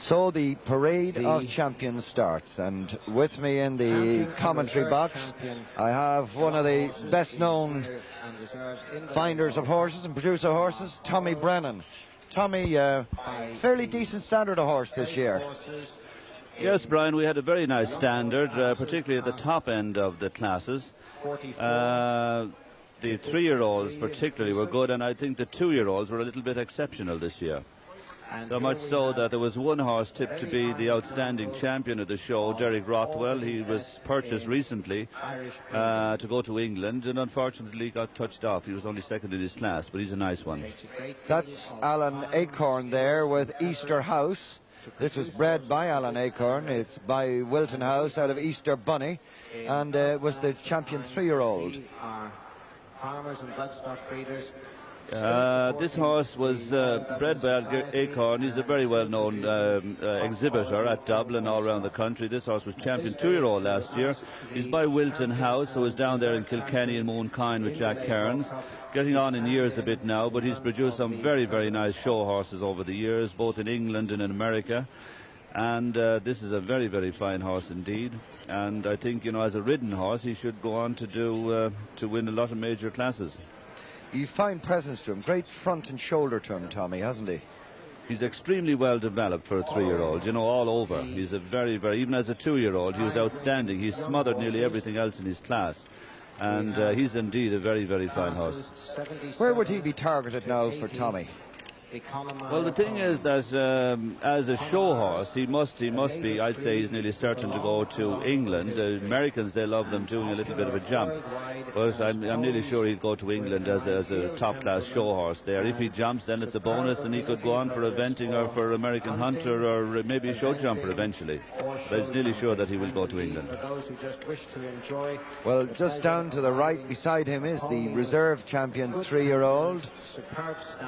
So the parade of champions starts, and with me in the commentary box I have one of the best known finders of horses and producer horses, Tommy Brennan. Tommy, fairly decent standard of horse this year. Yes, Brian, we had a very nice standard, particularly at the top end of the classes. The 3-year-olds particularly were good, and I think the 2-year-olds were a little bit exceptional this year. So much so that there was one horse tipped to be the outstanding champion of the show, Derek Rothwell. He was purchased recently to go to England, and unfortunately got touched off. He was only second in his class, but he's a nice one. That's Alan Acorn there with Easter House. This was bred by Alan Acorn. It's by Wilton House out of Easter Bunny, and was the champion 3-year-old. Farmers and bloodstock breeders. This horse was bred by Acorn. He's a very well-known exhibitor at Dublin, all around the country. This horse was champion 2-year-old last year. He's by Wilton House, who is down there in Kilkenny and Mooncoin with Jack Cairns. Getting on in years a bit now, but he's produced some very, very nice show horses over the years, both in England and in America. And this is a very, very fine horse indeed. And I think, you know, as a ridden horse, he should go on to win a lot of major classes. You fine presence to him, great front and shoulder to him, Tommy, hasn't he? He's extremely well developed for a 3-year-old, you know, all over. He's a very, very, even as a 2-year-old, he was outstanding. He's smothered nearly everything else in his class. And he's indeed a very, very fine horse. Where would he be targeted now for Tommy? Well, the thing is that as a show horse, he must be, I'd say he's nearly certain to go to England. The Americans, they love them doing a little bit of a jump. But I'm nearly sure he'd go to England as a top-class show horse there. If he jumps, then it's a bonus, and he could go on for eventing or for American Hunter or maybe a show jumper eventually. But I'm nearly sure that he will go to England. Well, just down to the right beside him is the reserve champion 3-year-old.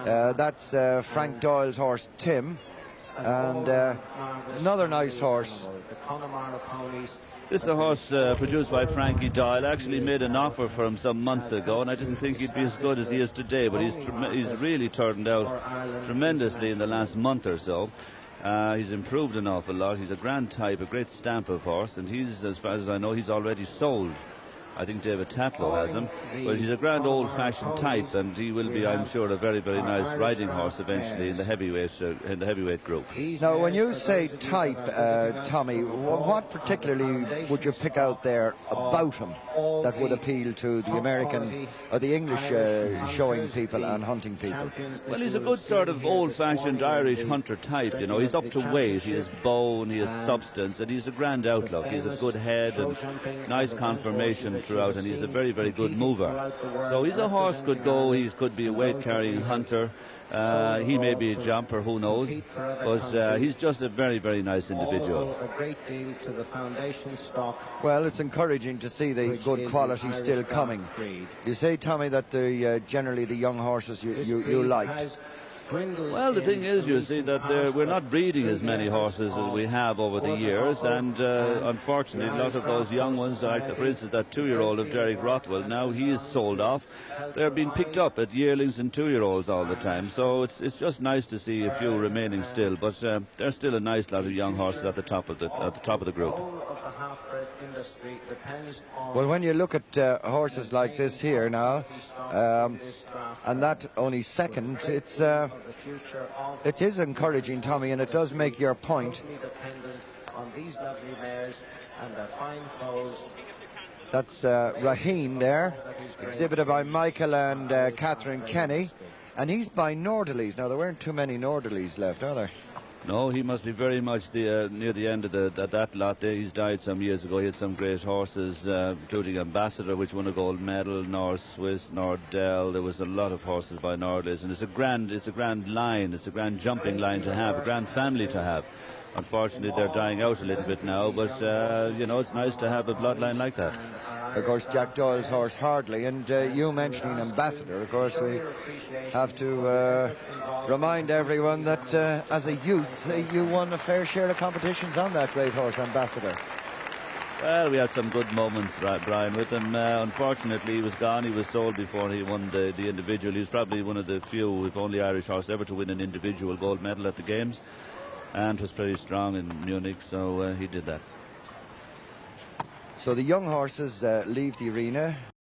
That's Frank Doyle's horse Tim, and another nice horse. This is a horse produced by Frankie Doyle. Actually made an offer for him some months ago, and I didn't think he'd be as good as he is today, but he's really turned out tremendously in the last month or so. He's improved an awful lot. He's a grand type, a great stamp of horse, and he's, as far as I know, he's already sold. I think David Tatlow has him, but he's a grand old-fashioned type, and he will be, I'm sure, a very, very nice riding horse eventually in the heavyweight group. Now, when you say type, Tommy, what particularly would you pick out there about him that would appeal to the American or the English showing people and hunting people? Well, he's a good sort of old-fashioned Irish hunter type, you know. He's up to weight, he has bone, he has substance, and he's a grand outlook. He has a good head and nice conformation throughout, and he's a very, very good mover. So he's a horse could go, he could be a weight-carrying hunter. He may be a jumper, who knows, but he's just a very, very nice individual. A great deal to the foundation stock. Well, it's encouraging to see the good quality still coming. You say, Tommy, that generally the young horses you like. Well, the thing is, you see, that we're not breeding as many horses as we have over the years, and unfortunately, a lot of those young ones, like, for instance, that 2-year-old of Derek Rothwell, now he is sold off. They're being picked up at yearlings and 2-year-olds all the time, so it's just nice to see a few remaining still, but there's still a nice lot of young horses at the top of the group. Well, when you look at horses like this here now, and that only second, it is encouraging, Tommy, and it does make your point. That's Raheen there, exhibited by Michael and Catherine Kenny, and he's by Norderleys. Now, there weren't too many Norderleys left, are there? No, he must be very much near the end of that lot there. He's died some years ago. He had some great horses, including Ambassador, which won a gold medal, North Swiss, Nordell. There was a lot of horses by Nordleys, and it's a grand line. It's a grand jumping line to have, a grand family to have. Unfortunately, they're dying out a little bit now, but you know, it's nice to have a bloodline like that. Of course, Jack Doyle's horse Hardley, and you mentioning Ambassador, of course, we have to remind everyone that as a youth, you won a fair share of competitions on that great horse, Ambassador. Well, we had some good moments, Brian, with him. Unfortunately, he was gone. He was sold before he won the individual. He was probably one of the few, if only, Irish horse ever to win an individual gold medal at the Games. and was pretty strong in Munich, so he did that. So the young horses leave the arena.